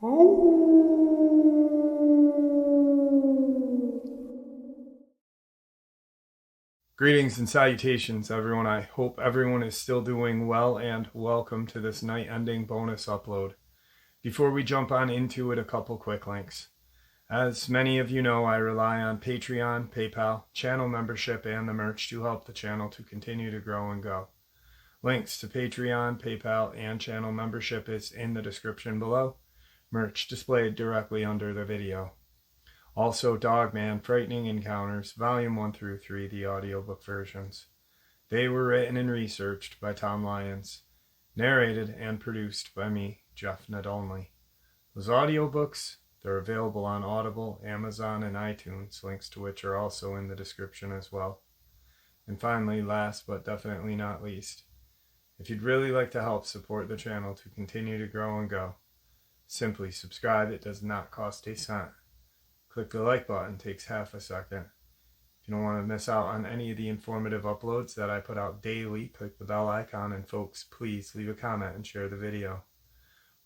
Greetings and salutations, everyone. I hope everyone is still doing well, and welcome to this night-ending bonus upload. Before we jump on into it, a couple quick links. As many of you know, I rely on Patreon, PayPal, channel membership, and the merch to help the channel to continue to grow and go. Links to Patreon, PayPal, and channel membership is in the description below. Merch displayed directly under the video. Also, Dogman, Frightening Encounters, Volume 1 through 3, the audiobook versions. They were written and researched by Tom Lyons, narrated and produced by me, Jeff Nadolny. Those audiobooks, they're available on Audible, Amazon, and iTunes, links to which are also in the description as well. And finally, last but definitely not least, if you'd really like to help support the channel to continue to grow and go, simply subscribe. It does not cost a cent. Click the like button, takes half a second. If you don't want to miss out on any of the informative uploads that I put out daily, click the bell icon, and folks, please leave a comment and share the video.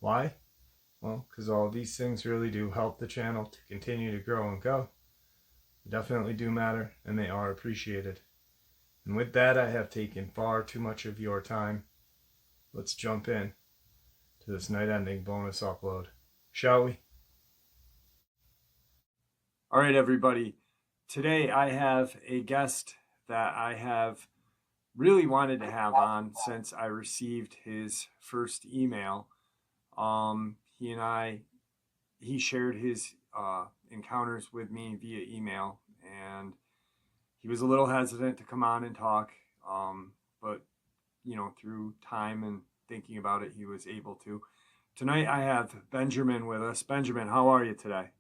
Why? Well, because all of these things really do help the channel to continue to grow and go. They definitely do matter, and they are appreciated. And with that, I have taken far too much of your time. Let's jump in to this night-ending bonus upload, shall we? All right, everybody. Today I have a guest that I have really wanted to have on since I received his first email. He shared his encounters with me via email, and he was a little hesitant to come on and talk, but through time and thinking about it, he was able to. Tonight I have Benjamin with us. Benjamin, how are you today?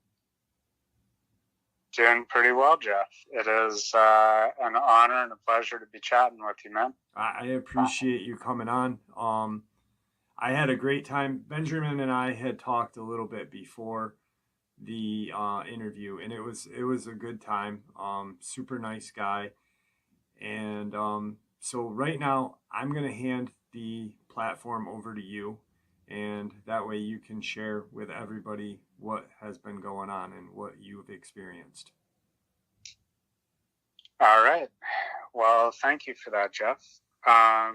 Doing pretty well, Jeff. It is an honor and a pleasure to be chatting with you, man. I appreciate you coming on. I had a great time. Benjamin and I had talked a little bit before the interview, and it was a good time. Super nice guy. And so right now, I'm going to hand the platform over to you, and that way you can share with everybody what has been going on and what you've experienced. All right. Well, thank you for that, Jeff. I'll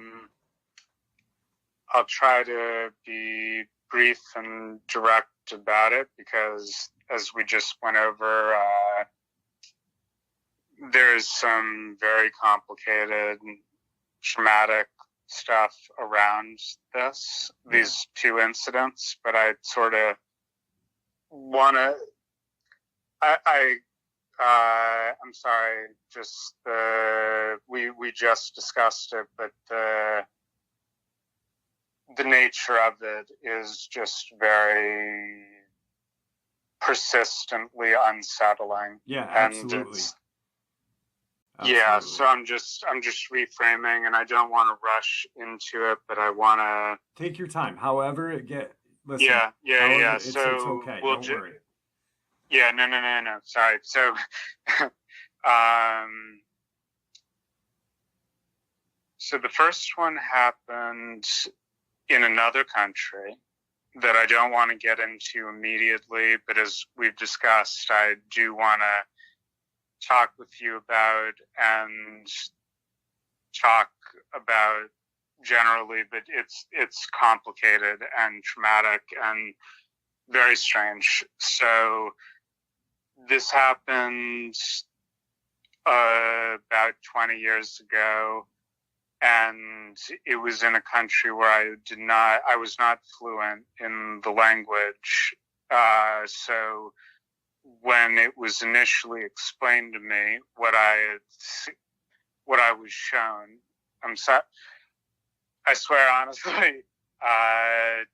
try to be brief and direct about it because, as we just went over, there's some very complicated, traumatic stuff around these two incidents, but I sort of want to, I'm sorry, just we just discussed it, but the nature of it is just very persistently unsettling. Yeah, absolutely. Yeah, so I'm just reframing, and I don't want to rush into it, but I want to take your time. However it listen. Yeah. It's okay. Don't worry. Yeah, no. Sorry. So, so the first one happened in another country that I don't want to get into immediately, but as we've discussed, I do want to talk with you about and talk about generally, but it's complicated and traumatic and very strange. So this happened about 20 years ago, and it was in a country where I was not fluent in the language. So when it was initially explained to me what I was shown, I swear honestly,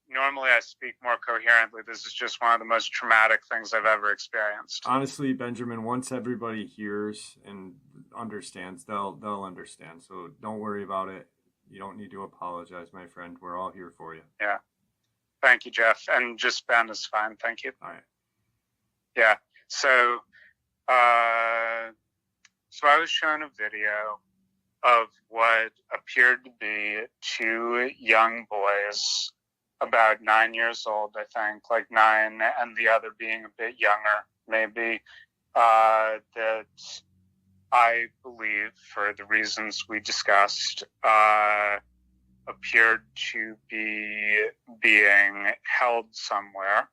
normally I speak more coherently. This is just one of the most traumatic things I've ever experienced. Honestly, Benjamin, once everybody hears and understands, they'll understand. So don't worry about it. You don't need to apologize, my friend. We're all here for you. Yeah. Thank you, Jeff. And just Ben is fine. Thank you. All right. Yeah. So I was shown a video of what appeared to be two young boys about 9 years old, I think, like 9, and the other being a bit younger, maybe, that I believe, for the reasons we discussed, appeared to be being held somewhere.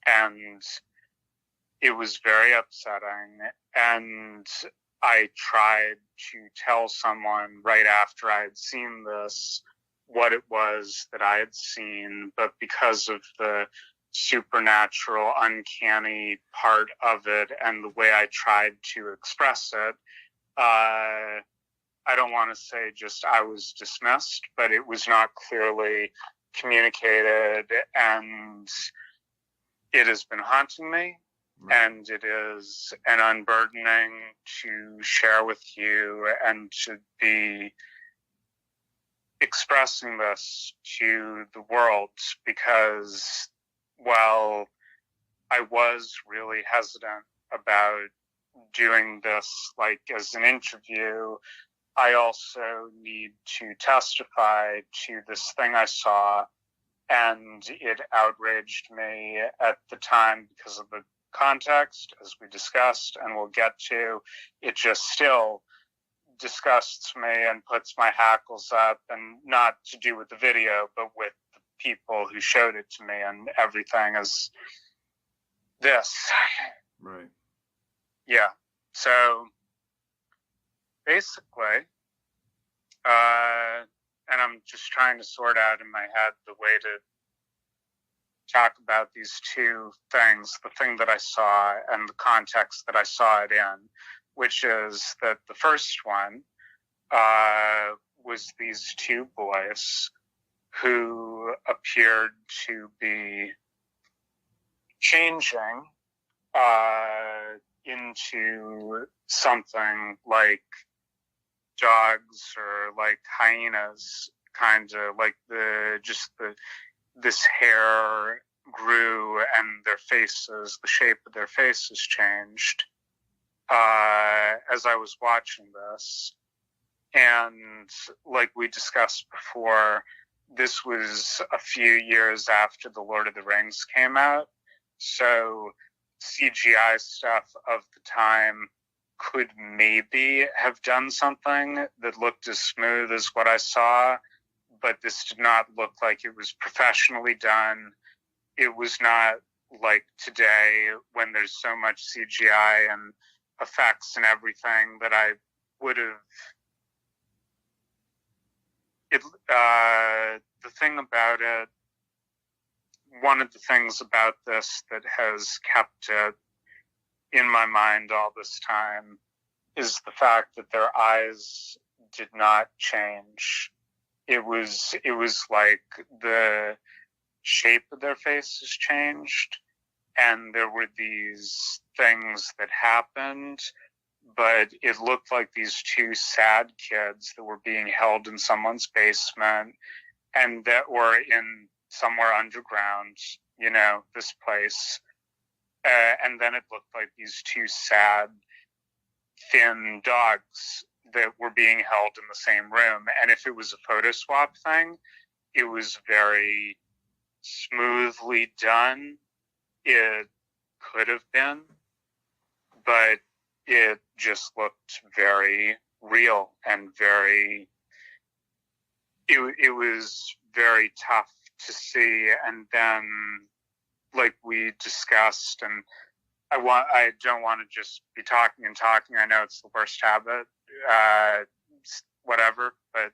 And it was very upsetting. And I tried to tell someone right after I had seen this what it was that I had seen, but because of the supernatural, uncanny part of it and the way I tried to express it, I don't want to say just I was dismissed, but it was not clearly communicated, and it has been haunting me. Right. And it is an unburdening to share with you and to be expressing this to the world, because while I was really hesitant about doing this like as an interview, I also need to testify to this thing I saw, and it outraged me at the time because of the context, as we discussed and we'll get to. It just still disgusts me and puts my hackles up, and not to do with the video, but with the people who showed it to me, and everything is this. Right. Yeah. So basically, and I'm just trying to sort out in my head the way to talk about these two things, the thing that I saw and the context that I saw it in, which is that the first one was these two boys who appeared to be changing into something like dogs or like hyenas, kind of like this hair grew and their faces, the shape of their faces changed as I was watching this. And like we discussed before, this was a few years after The Lord of the Rings came out, so CGI stuff of the time could maybe have done something that looked as smooth as what I saw, but this did not look like it was professionally done. It was not like today when there's so much CGI and effects and everything that I would have. The thing about it, one of the things about this that has kept it in my mind all this time is the fact that their eyes did not change. It was like the shape of their faces changed, and there were these things that happened, but it looked like these two sad kids that were being held in someone's basement, and that were in somewhere underground, this place. And then it looked like these two sad, thin dogs that were being held in the same room. And if it was a photo swap thing, it was very smoothly done. It could have been, but it just looked very real and very, it was very tough to see. And then, like we discussed, and I don't want to just be talking and talking. I know it's the worst habit, whatever, but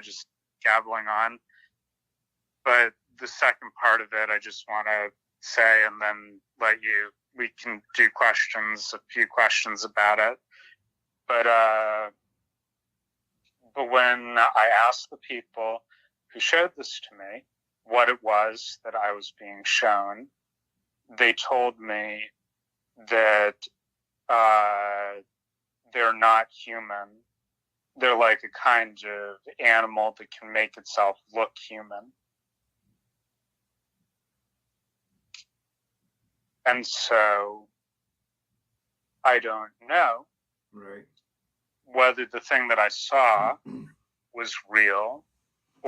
just gabbling on. But the second part of it, I just want to say, and then we can do a few questions about it. But when I asked the people who showed this to me what it was that I was being shown, they told me that they're not human. They're like a kind of animal that can make itself look human. And so I don't know whether the thing that I saw was real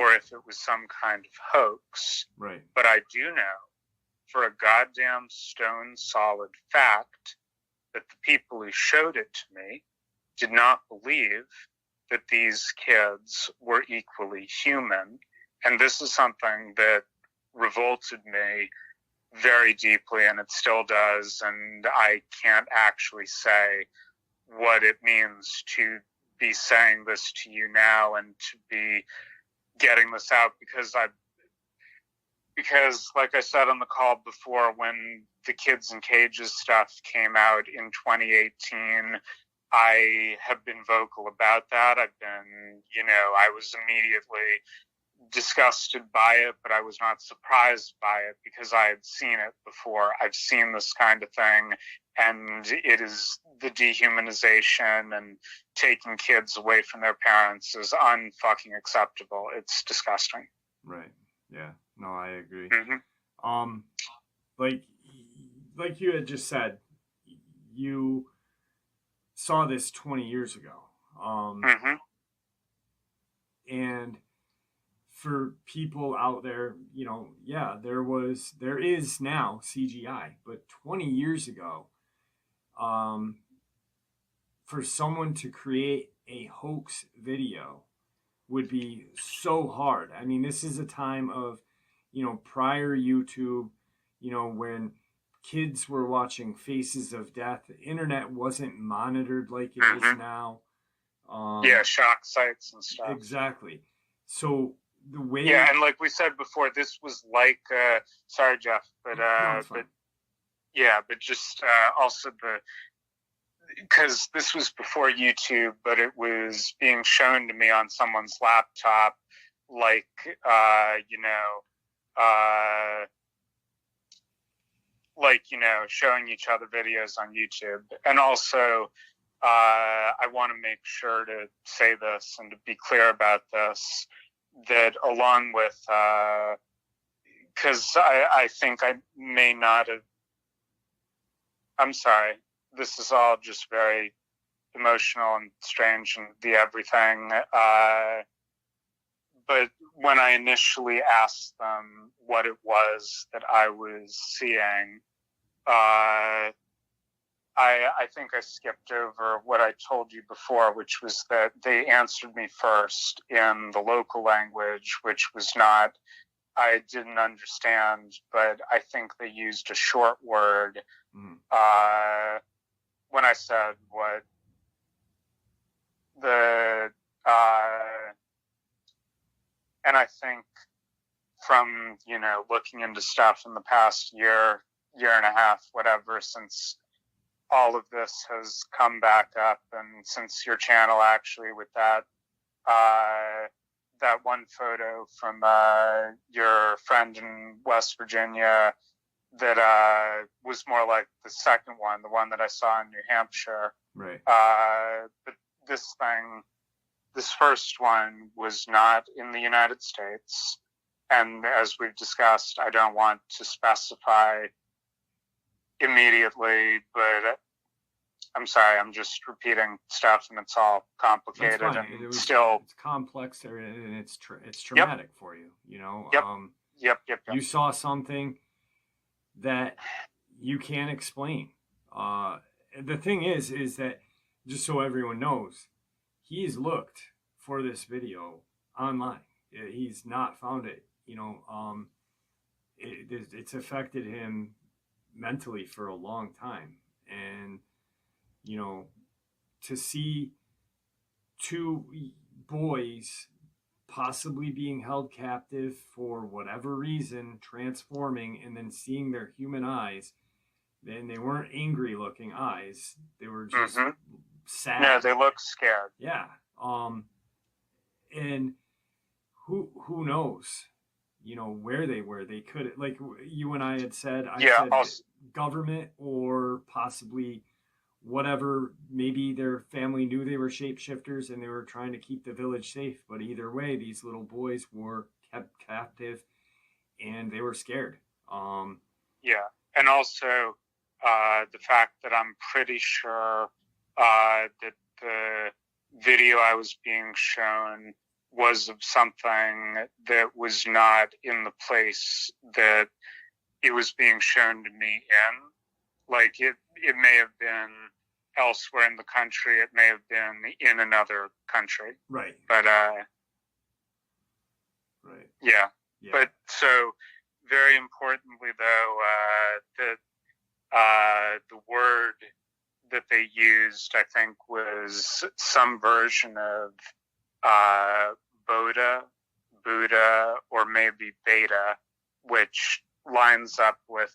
or if it was some kind of hoax. Right. But I do know for a goddamn stone solid fact that the people who showed it to me did not believe that these kids were equally human. And this is something that revolted me very deeply, and it still does. And I can't actually say what it means to be saying this to you now and to be getting this out, because like I said on the call before, when the Kids in Cages stuff came out in 2018, I have been vocal about that. I've been, I was immediately disgusted by it, but I was not surprised by it because I had seen it before. I've seen this kind of thing, and it is the dehumanization and taking kids away from their parents is unfucking acceptable. It's disgusting. Right. Yeah. No, I agree. Mm-hmm. Like you had just said, you saw this 20 years ago. Mm-hmm. And for people out there, there is now CGI, but 20 years ago, for someone to create a hoax video would be so hard. I mean, this is a time of, prior YouTube, when kids were watching Faces of Death. The internet wasn't monitored like it is now. Shock sites and stuff. Exactly. So the way... Yeah, and like we said before, this was like... sorry, Jeff, but... No, but just also because this was before YouTube, but it was being shown to me on someone's laptop, like, showing each other videos on YouTube. And also, I want to make sure to say this and to be clear about this, that along with, because I think I may not have, I'm sorry, this is all just very emotional and strange and the everything. But when I initially asked them what it was that I was seeing, I think I skipped over what I told you before, which was that they answered me first in the local language, which was not, I didn't understand, but I think they used a short word. When I said what and I think from, looking into stuff in the past year and a half, whatever, since all of this has come back up, and since your channel actually with that one photo from your friend in West Virginia that was more like the second one, the one that I saw in New Hampshire. Right. But this first one was not in the United States. And as we've discussed, I don't want to specify immediately, but I'm sorry, I'm just repeating stuff and it's all complicated and it's complex and it's traumatic for you, Yep. You saw something that you can't explain. The thing is that, just so everyone knows, he's looked for this video online. He's not found it. It's affected him mentally for a long time. And, to see two boys possibly being held captive for whatever reason, transforming, and then seeing their human eyes, then they weren't angry looking eyes. They were just sad. No, they look scared. Yeah. And who knows, where they were. They could, like you and I had said, government or possibly whatever, maybe their family knew they were shapeshifters and they were trying to keep the village safe. But either way, these little boys were kept captive and they were scared. And also the fact that I'm pretty sure that the video I was being shown was of something that was not in the place that it was being shown to me in. Like it may have been elsewhere in the country. It may have been in another country. Right. But right. Yeah. Yeah. But so very importantly, though, the word that they used, I think, was some version of Buddha, or maybe Beta, which lines up with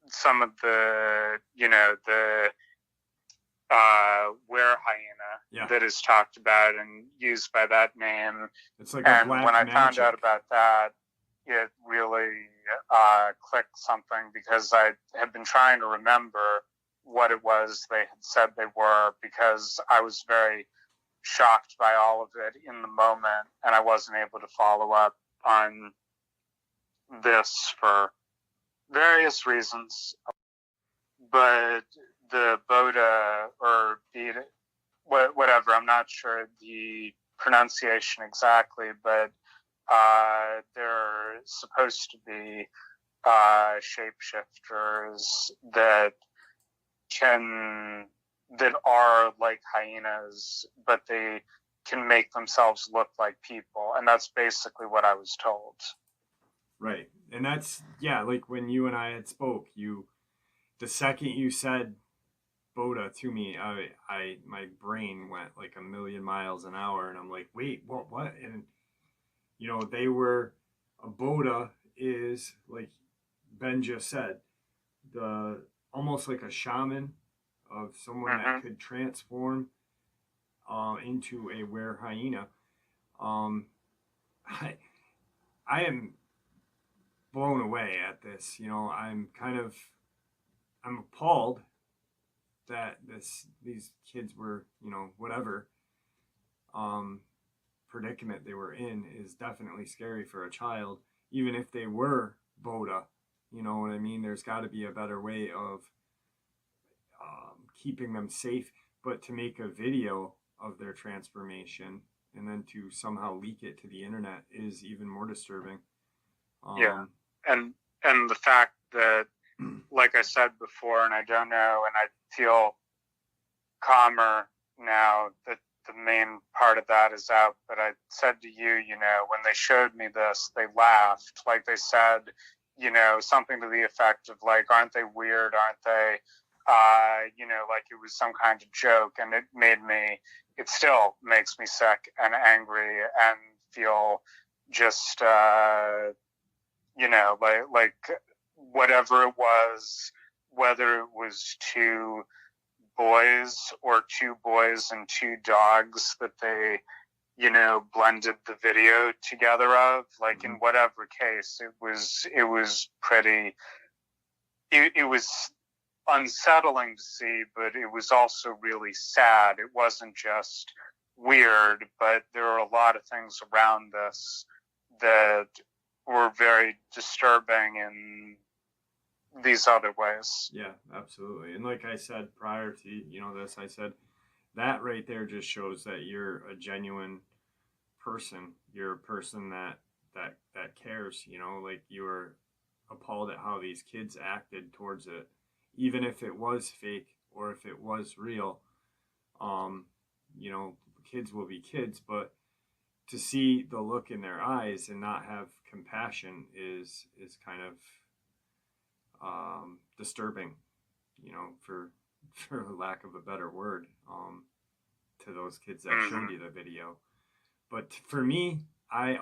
some of the, the were hyena that is talked about and used by that name. It's like a black when I magic. found out about that, it really clicked something, because I had been trying to remember what it was they had said they were, because I was very shocked by all of it in the moment, and I wasn't able to follow up on this for various reasons. But the Boda, or Beta, whatever, I'm not sure the pronunciation exactly, but they're supposed to be shapeshifters that are like hyenas, but they can make themselves look like people, and that's basically what I was told. Right. And that's, like when you and I had spoke, the second you said Boda to me, my brain went like a million miles an hour, and I'm like, wait, what? And they were, a Boda is, like Ben just said, almost like a shaman, of someone that could transform into a were hyena. I am blown away at this. I'm appalled that these kids were, whatever predicament they were in is definitely scary for a child, even if they were Boda. You know what I mean? There's got to be a better way of keeping them safe. But to make a video of their transformation and then to somehow leak it to the internet is even more disturbing. And the fact that, like I said before, and I don't know, and I feel calmer now that the main part of that is out, but I said to you, when they showed me this, they laughed. Like they said, something to the effect of, like, aren't they weird? Aren't they, like it was some kind of joke. And it still makes me sick and angry and feel just, like whatever it was, whether it was two boys or two boys and two dogs that they, blended the video together of, like, in whatever case, it was pretty, it was unsettling to see, but it was also really sad. It wasn't just weird, but there were a lot of things around this that were very disturbing in these other ways. Yeah, absolutely. And like I said prior to this, I said that right there just shows that you're a genuine person. You're a person that cares. Like, you were appalled at how these kids acted towards it, even if it was fake or if it was real. Kids will be kids, but to see the look in their eyes and not have compassion is kind of disturbing, for lack of a better word, to those kids that showed you the video. But for me, the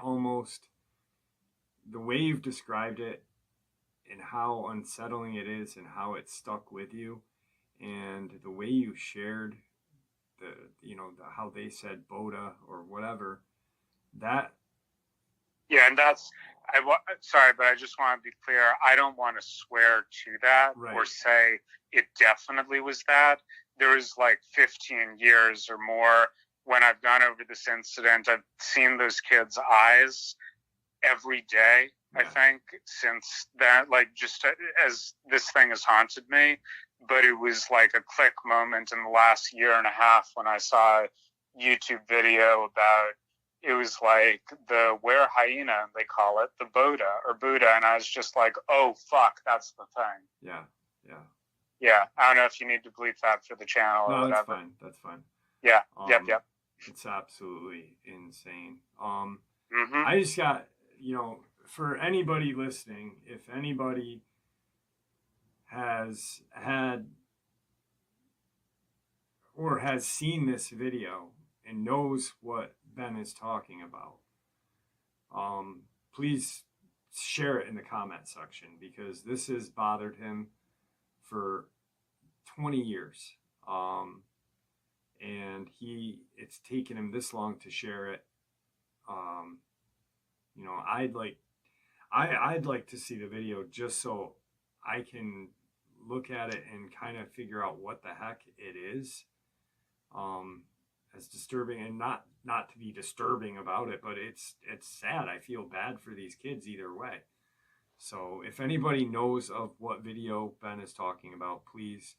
way you've described it and how unsettling it is and how it stuck with you, and the way you shared how they said Boda or whatever, that. Yeah, and sorry, but I just want to be clear. I don't want to swear to that or say it definitely was that. There was like 15 years or more when I've gone over this incident. I've seen those kids' eyes every day, I think, since that, like, just as this thing has haunted me. But it was like a click moment in the last year and a half when I saw a YouTube video about it was like the were hyena, they call it, the Buddha or Buddha. And I was just like, oh, fuck, that's the thing. Yeah. Yeah. I don't know if you need to bleep that for the channel or whatever. No, that's fine. Yeah. Yep. It's absolutely insane. Mm-hmm. I just got, for anybody listening, if anybody has had or has seen this video and knows what Ben is talking about, please share it in the comment section, because this has bothered him for 20 years. And it's taken him this long to share it. I'd like to see the video just so I can look at it and kind of figure out what the heck it is. As disturbing, and not to be disturbing about it, but it's sad. I feel bad for these kids either way. So if anybody knows of what video Ben is talking about, please.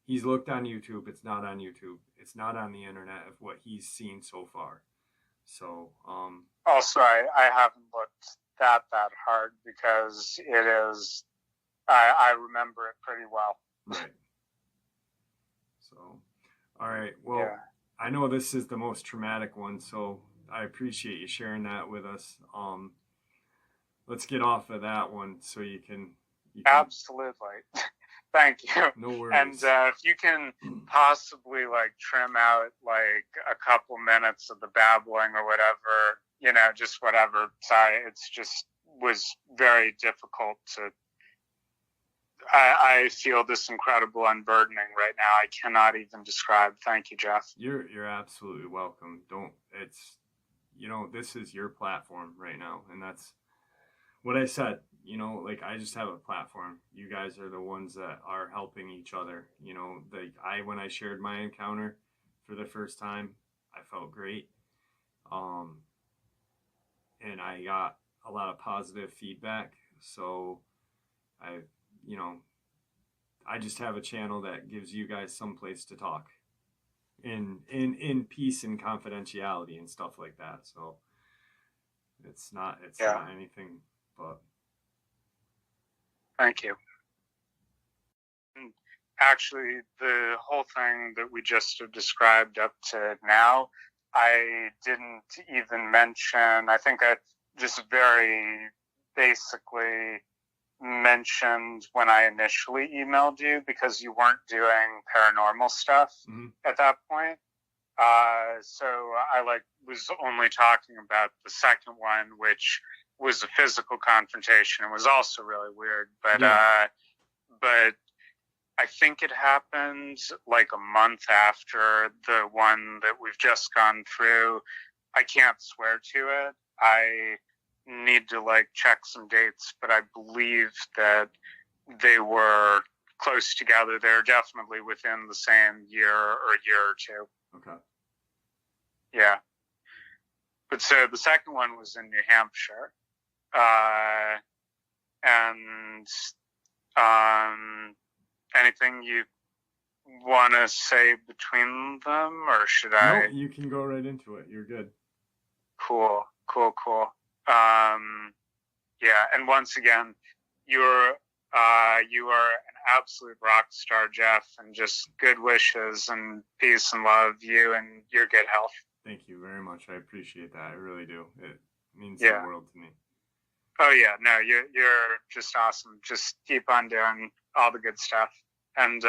He's looked on YouTube. It's not on YouTube. It's not on the internet of what he's seen so far. So also, I haven't looked that hard, because it is, I remember it pretty well. Right. So, all right. Well, yeah. I know this is the most traumatic one, so I appreciate you sharing that with us. Let's get off of that one so you can Absolutely. Thank you. No worries. And if you can possibly trim out a couple minutes of the babbling or whatever, just whatever. Sorry, it's just was very difficult to. I feel this incredible unburdening right now. I cannot even describe. Thank you, Jeff. You're absolutely welcome. This is your platform right now, and that's what I said. I just have a platform. You guys are the ones that are helping each other. When I shared my encounter for the first time, I felt great. And I got a lot of positive feedback. So I just have a channel that gives you guys some place to talk in peace and confidentiality and stuff like that. So it's not anything but. Thank you. Actually, the whole thing that we just have described up to now, I didn't even mention. I think I just very basically mentioned when I initially emailed you, because you weren't doing paranormal stuff at that point. So I was only talking about the second one, which was a physical confrontation. It was also really weird, but but I think it happened a month after the one that we've just gone through. I can't swear to it. I need to check some dates, but I believe that they were close together. They're definitely within the same year or two. Okay. Yeah. But so the second one was in New Hampshire. And anything you want to say between them, or should I? No, you can go right into it. You're good. Cool. Yeah, and once again, you are an absolute rock star, Jeff, and just good wishes and peace and love, you and your good health. Thank you very much. I appreciate that. I really do. It means the world to me. Oh yeah, no, you're just awesome. Just keep on doing all the good stuff. And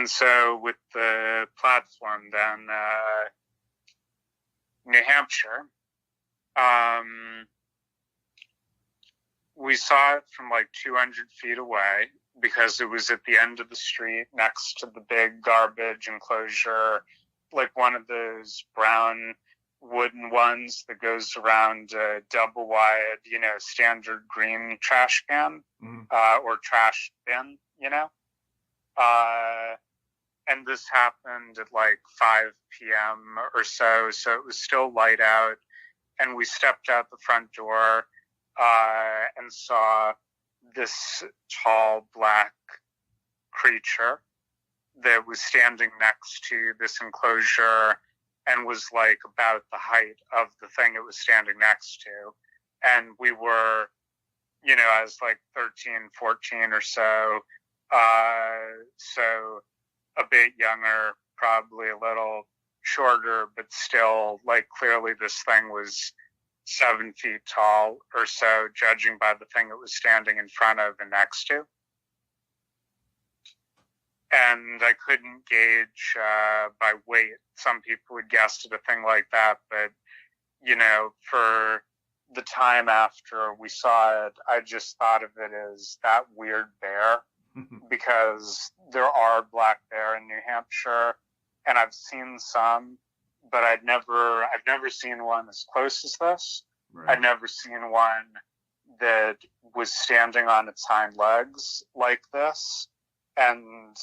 so with the platform then, New Hampshire, we saw it from 200 feet away, because it was at the end of the street next to the big garbage enclosure, one of those brown wooden ones that goes around a double wide, standard green trash can, or trash bin, and this happened at 5 p.m. or so it was still light out, and we stepped out the front door and saw this tall black creature that was standing next to this enclosure and was like about the height of the thing it was standing next to. And we were, I was like 13, 14 or so. So a bit younger, probably a little shorter, but still, like, clearly this thing was 7 feet tall or so, judging by the thing it was standing in front of and next to. And I couldn't gauge by weight. Some people would guess at a thing like that, but, for the time after we saw it, I just thought of it as that weird bear, because there are black bear in New Hampshire, and I've seen some, but I've never seen one as close as this. Right. I've never seen one that was standing on its hind legs like this. And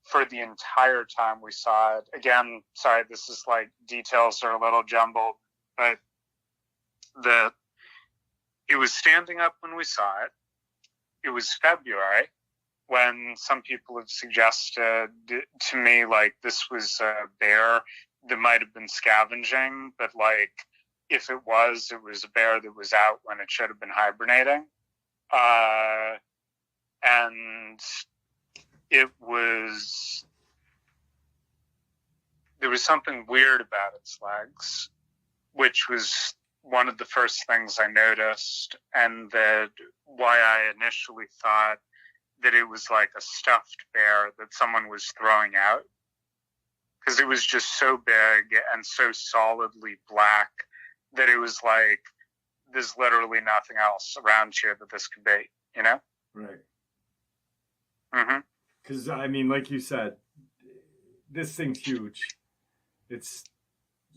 for the entire time we saw it, again, sorry, this is like details are a little jumbled, but it was standing up when we saw it. It was February, when some people have suggested to me, like, this was a bear that might have been scavenging, but, like, if it was a bear that was out when it should have been hibernating. And there was something weird about its legs, which was one of the first things I noticed, and that why I initially thought that it was like a stuffed bear that someone was throwing out, because it was just so big and so solidly black that it was like, there's literally nothing else around here that this could be, Right. Mm-hmm. Because, I mean, like you said, this thing's huge.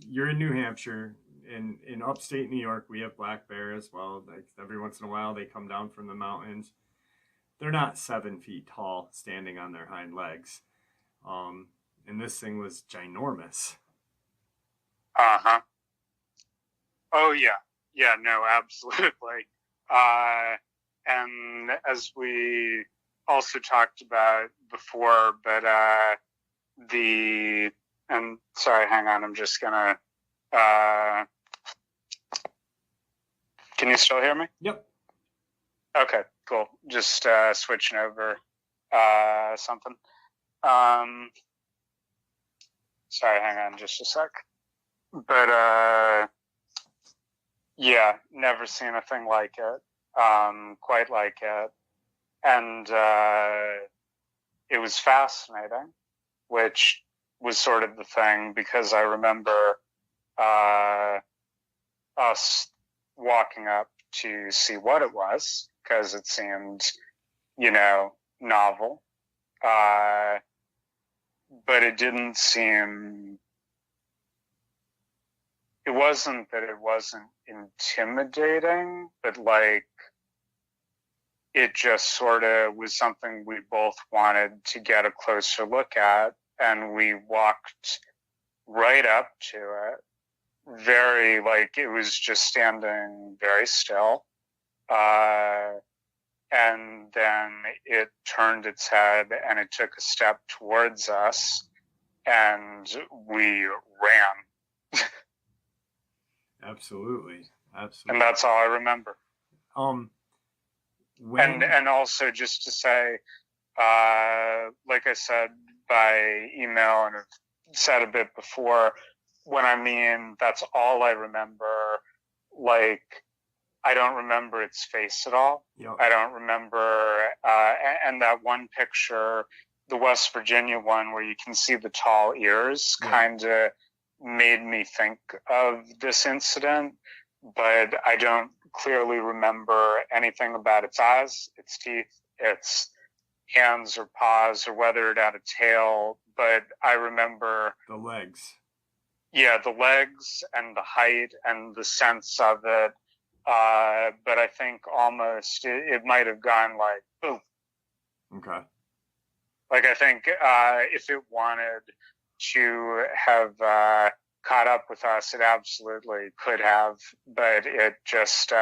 You're in New Hampshire. In upstate New York, we have black bear as well. Like, every once in a while, they come down from the mountains. They're not 7 feet tall, standing on their hind legs. And this thing was ginormous. Uh-huh. Oh, yeah. Yeah, no, absolutely. And as we also talked about before, but and sorry, hang on, I'm just gonna, can you still hear me? Yep. Okay, cool. Just switching over something. Sorry, hang on just a sec. But yeah, never seen a thing like it, quite like it. And it was fascinating, which was sort of the thing, because I remember us walking up to see what it was, because it seemed, novel. But it didn't seem, it wasn't that it wasn't intimidating, but like, it just sort of was something we both wanted to get a closer look at, and we walked right up to it. Very, like, it was just standing very still. And then it turned its head and it took a step towards us, and we ran. Absolutely. And that's all I remember. And also just to say, like I said by email and I've said a bit before, when I mean that's all I remember, like, I don't remember its face at all. Yep. I don't remember, and that one picture, the West Virginia one where you can see the tall ears, kind of made me think of this incident, but I don't clearly remember anything about its eyes, its teeth, its hands or paws, or whether it had a tail, but I remember the legs. Yeah, the legs and the height and the sense of it. But I think almost it might have gone like, boom. Okay. Like, I think if it wanted to have caught up with us, it absolutely could have, but it just,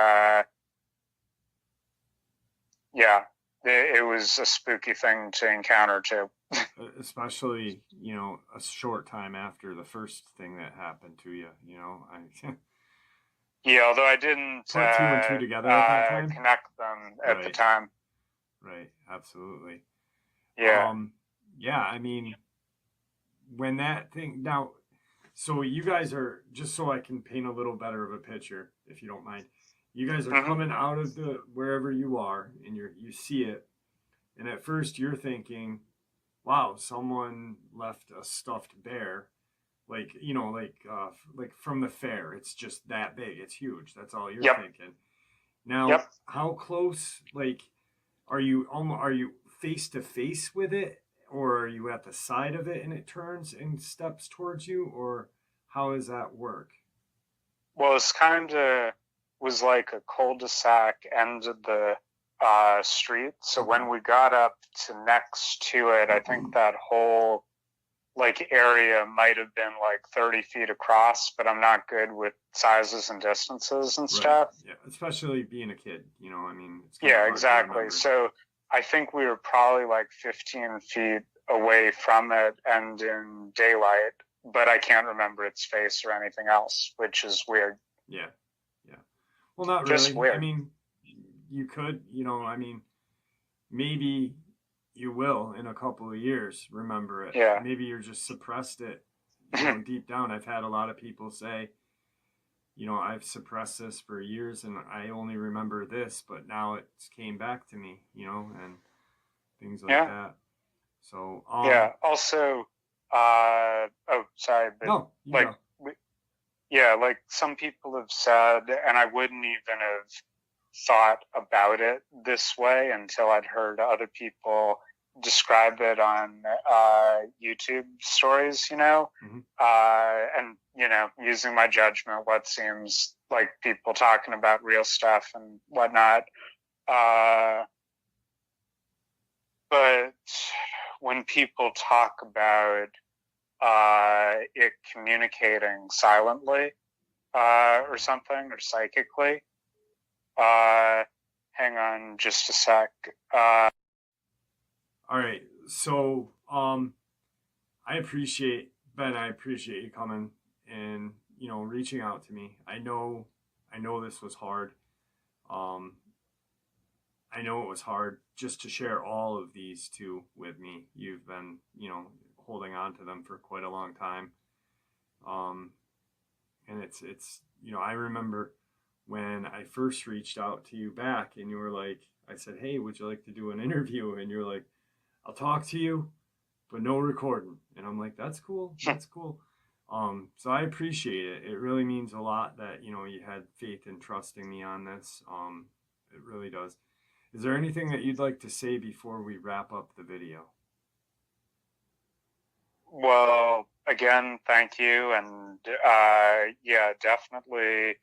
it was a spooky thing to encounter too. especially, you know, a short time after the first thing that happened to you, you know, I Yeah, although I didn't put two and two together at that time. connect them at the Right. time. Right. Absolutely. Yeah. Yeah, I mean, when that thing now, so you guys are, just so I can paint a little better of a picture, if you don't mind. You guys are Hmm. coming out of the wherever you are, and you see it, and at first you're thinking, "Wow, someone left a stuffed bear." Like, you know, like from the fair. It's just that big. It's huge. That's all you're Yep. thinking. Now, Yep. how close, like, are you face to face with it, or are you at the side of it and it turns and steps towards you, or how does that work? Well, it's kind of was like a cul-de-sac end of the street. So Okay. when we got up to next to it, I think that whole like area might have been like 30 feet across, but I'm not good with sizes and distances and Right. stuff. Yeah. Especially being a kid, you know, I mean, it's kind of Yeah, hard to exactly. remember. So I think we were probably like 15 feet away from it and in daylight, but I can't remember its face or anything else, which is weird. Yeah. Yeah. Well, not Just really. I weird. mean, you could, you know, I mean, maybe you will in a couple of years remember it. Yeah. Maybe you're just suppressed it, you know, deep down. I've had a lot of people say, you know, I've suppressed this for years and I only remember this, but now it's came back to me, you know, and things like Yeah. that. So, Yeah. Also, oh, sorry, but no, you like, go. yeah, like some people have said, and I wouldn't even have thought about it this way until I'd heard other people describe it on YouTube stories, you know, Mm-hmm. and, you know, using my judgment, what seems like people talking about real stuff and whatnot. Uh, but when people talk about it communicating silently or something or psychically, hang on just a sec. All right. So, I appreciate, Ben, I appreciate you coming and, you know, reaching out to me. I know this was hard. Um, I know it was hard just to share all of these two with me. You've been, you know, holding on to them for quite a long time. Um, and it's, you know, I remember when I first reached out to you back and you were like, I said, "Hey, would you like to do an interview?" And you're like, "I'll talk to you, but no recording." And I'm like, "That's cool. That's cool." So I appreciate it. It really means a lot that, you know, you had faith and trusting me on this. It really does. Is there anything that you'd like to say before we wrap up the video? Well, again, thank you. And yeah, definitely,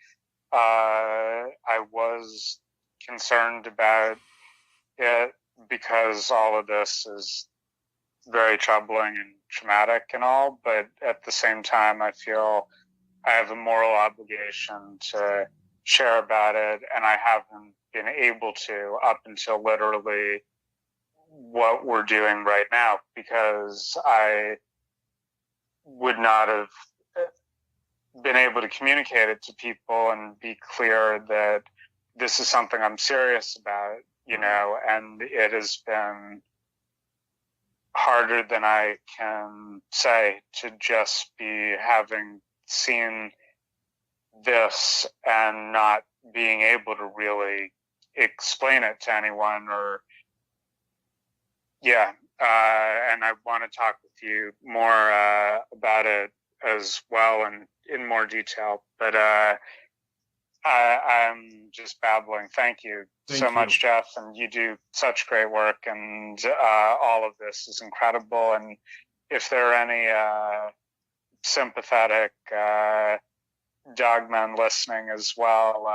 I was concerned about it because all of this is very troubling and traumatic and all. But at the same time, I feel I have a moral obligation to share about it. And I haven't been able to up until literally what we're doing right now because I would not have been able to communicate it to people and be clear that this is something I'm serious about, you know, and it has been harder than I can say to just be having seen this and not being able to really explain it to anyone or yeah. And I want to talk with you more about it as well and in more detail. But I'm just babbling. Thank you so Thank you. much, Jeff. And you do such great work. And all of this is incredible. And if there are any sympathetic Dogman listening as well,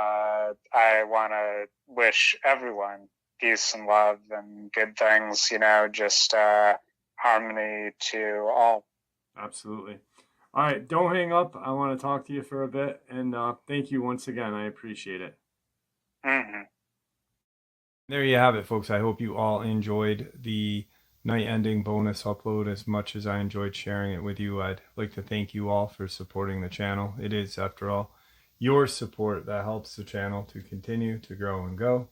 I want to wish everyone peace and love and good things, you know, just harmony to all. Absolutely. All right, don't hang up. I want to talk to you for a bit, and thank you once again. I appreciate it. Mm-hmm. There you have it, folks. I hope you all enjoyed the night ending bonus upload. As much as I enjoyed sharing it with you, I'd like to thank you all for supporting the channel. It is, after all, your support that helps the channel to continue to grow and go,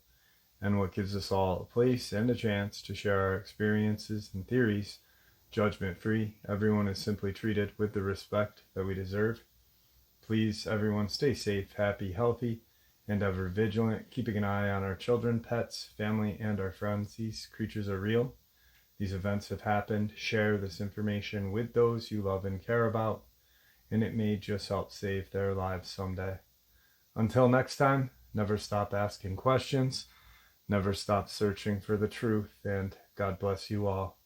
and what gives us all a place and a chance to share our experiences and theories judgment free. Everyone is simply treated with the respect that we deserve. Please, everyone, stay safe, happy, healthy, and ever vigilant, keeping an eye on our children, pets, family, and our friends. These creatures are real. These events have happened. Share this information with those you love and care about, and it may just help save their lives someday. Until next time, never stop asking questions, never stop searching for the truth, and God bless you all.